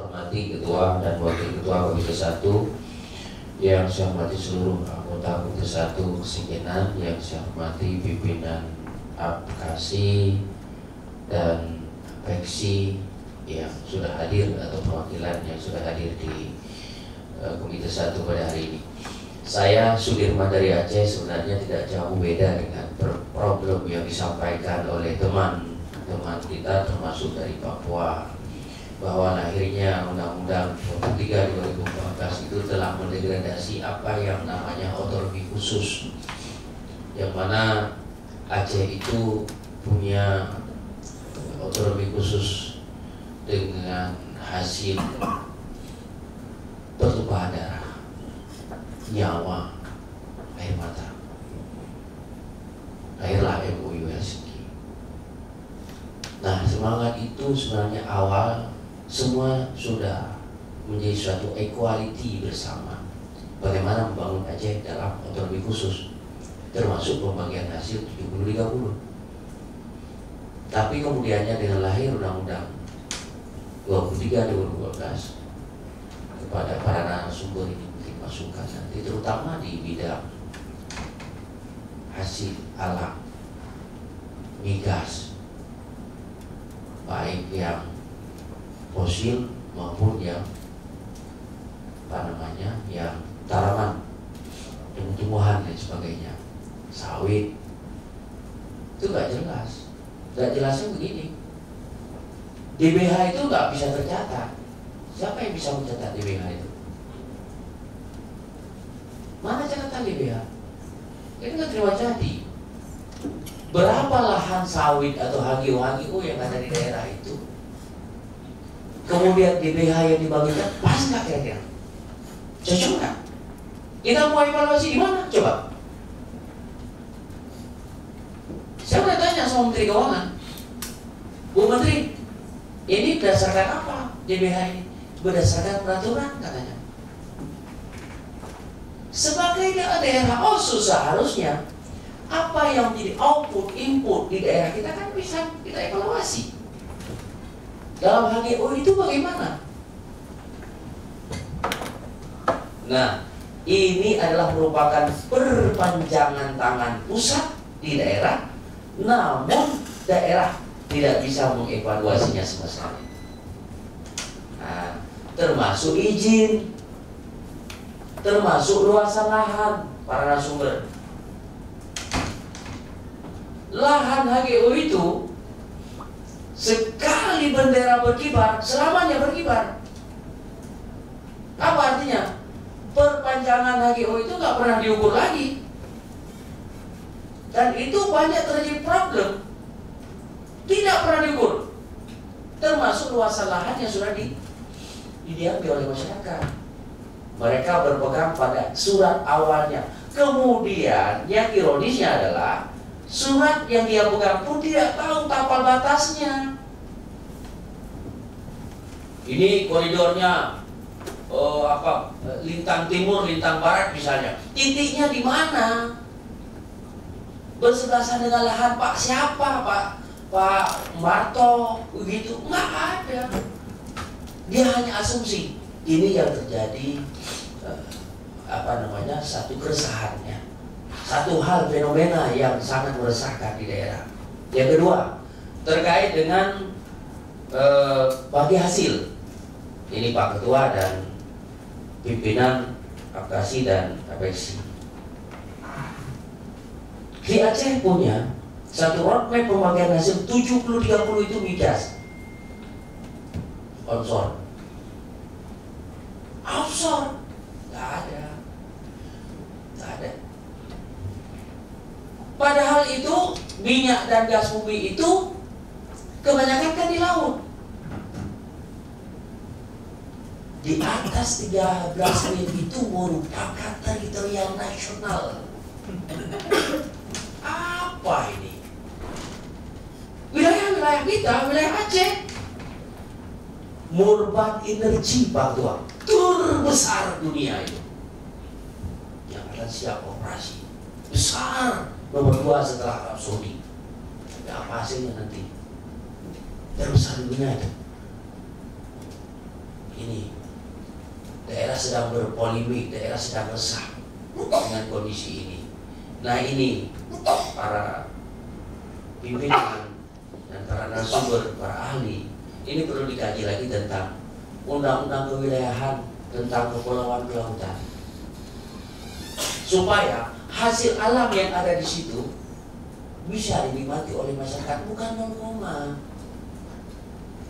hormati Ketua dan Wakil Ketua Komite 1, yang saya hormati seluruh anggota Komite 1 Kesekjenan, yang saya hormati pimpinan advokasi dan apeksi yang sudah hadir atau perwakilan yang sudah hadir di Komite 1 pada hari ini. Saya Sudirman dari Aceh, sebenarnya tidak jauh beda dengan problem yang disampaikan oleh teman-teman kita termasuk dari Papua, bahwa lahirnya Undang-Undang 23 2014 itu telah mendegradasi apa yang namanya otonomi khusus, yang mana Aceh itu punya otonomi khusus dengan hasil pertumpahan darah, nyawa, air mata. Lahirlah MOU Helsinki. Nah, semangat itu sebenarnya awal semua sudah menjadi suatu equality bersama. Bagaimana membangun Aceh dalam otonomi khusus, termasuk pembagian hasil 70-30. Tapi kemudiannya dengan lahir Undang-Undang 23 2012 kepada para narasumber ini mungkin masukan nanti, terutama di bidang hasil alam, migas, baik yang fosil maupun yang yang tanaman, tumbuh-tumbuhan dan sebagainya, sawit, itu nggak jelas. Nggak jelasnya begini, DBH itu nggak bisa tercatat. Siapa yang bisa mencatat DBH itu? Mana catatan DBH? Ini nggak terima jadi. Berapa lahan sawit atau HGO yang ada di daerah itu? Kemudian DBH yang dibagikan pas nggak kira-kira? Cocok nggak? Kita mau evaluasi di mana? Coba. Saya udah tanya sama Menteri Keuangan, Bu Menteri, ini berdasarkan apa DBH ini? Berdasarkan peraturan katanya. Sebagai daerah seharusnya apa yang menjadi output input di daerah kita kan bisa kita evaluasi. Dalam HGO itu bagaimana? Nah, ini adalah merupakan perpanjangan tangan pusat di daerah, namun daerah tidak bisa mengevaluasinya sama sekali. Nah, termasuk izin, termasuk luasan lahan para narasumber. Lahan HGO itu sekali bendera berkibar, selamanya berkibar. Apa artinya? Perpanjangan HGO itu nggak pernah diukur lagi, dan itu banyak terjadi problem, tidak pernah diukur. Termasuk luasan lahan yang sudah diambil oleh masyarakat. Mereka berpegang pada surat awalnya. Kemudian yang ironisnya adalah surat yang dia pegang pun tidak tahu tapal batasnya. Ini koridornya lintang timur, lintang barat misalnya. Titiknya di mana? Bersebelasan dengan lahan Pak siapa? Pak Marto begitu? Nggak ada. Dia hanya asumsi. Ini yang terjadi satu keresahannya. Satu hal fenomena yang sangat meresahkan di daerah. Yang kedua, terkait dengan bagi hasil. Ini Pak Ketua dan pimpinan advokasi dan apeksi. Di Aceh punya satu roadmap pembagian hasil 70-30 itu migas. Onshore. Offshore. Nggak ada. Padahal itu minyak dan gas bumi itu kebanyakan kan di laut. Di atas 13 mil itu merupakan teritorial nasional. Apa ini? Wilayah-wilayah kita, wilayah Aceh, Murban Energy Pak Tua, terbesar dunia itu, yang akan siap operasi besar, nomor 2 setelah Arab Saudi. Tapi apa hasilnya nanti? Terbesar dunia itu. ini daerah sedang berpolemik, daerah sedang resah dengan kondisi ini. Nah ini para pimpinan dan para narasumber, para ahli, ini perlu dikaji lagi tentang undang-undang kewilayahan tentang kepulauan kelautan, supaya hasil alam yang ada di situ bisa dinikmati oleh masyarakat, bukan non-koma.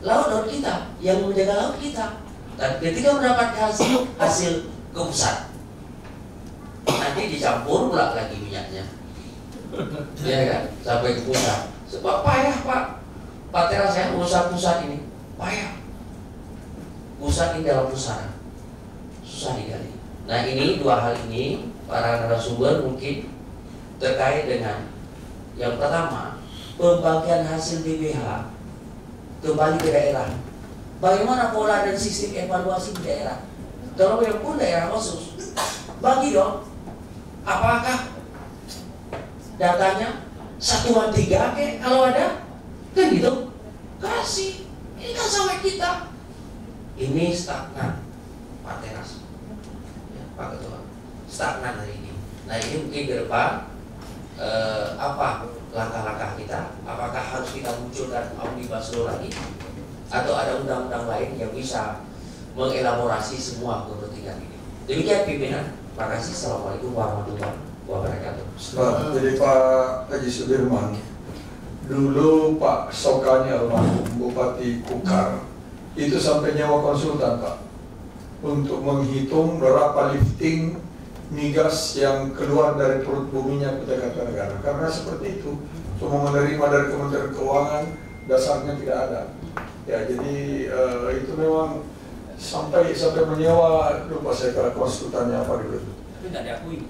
Laut kita yang menjaga laut kita, dan ketika mendapat hasil ke pusat, nanti dicampur pula lagi minyaknya, ya kan, sampai ke pusat. Sebab payah Pak Teras ya, usaha pusat ini payah. Pusat ini dalam pusara, susah digali. Nah ini dua hal ini para narasumber mungkin terkait dengan yang pertama, pembagian hasil DBH kembali ke daerah. Bagaimana pola dan sistem evaluasi di daerah? Kalau yang pun daerah khusus, bagi dong. Apakah datanya satuan 3 kalau ada? Kan gitu. Kasih. Ini kan sama kita. Ini stagnan, Pak Teras, ya, Pak Ketua. Stagnan hari ini. Nah ini mungkin ke depan apa langkah-langkah kita? Apakah harus kita munculkan omnibus law lagi, atau ada undang-undang lain yang bisa mengelaborasi semua kepentingan ini? Demikian pimpinan. Terima kasih. Assalamualaikum warahmatullahi wabarakatuh. Jadi Pak Haji Sudirman, dulu Pak Sokani almarhum Bupati Kukar itu sampai nyewa konsultan Pak untuk menghitung berapa lifting migas yang keluar dari perut buminya PT Kartanegara. Karena seperti itu, cuma menerima dari Kementerian Keuangan, dasarnya tidak ada. Ya, jadi itu memang sampai menyewa, lupa saya kalau konsultannya apa dulu. Tapi nggak diakui.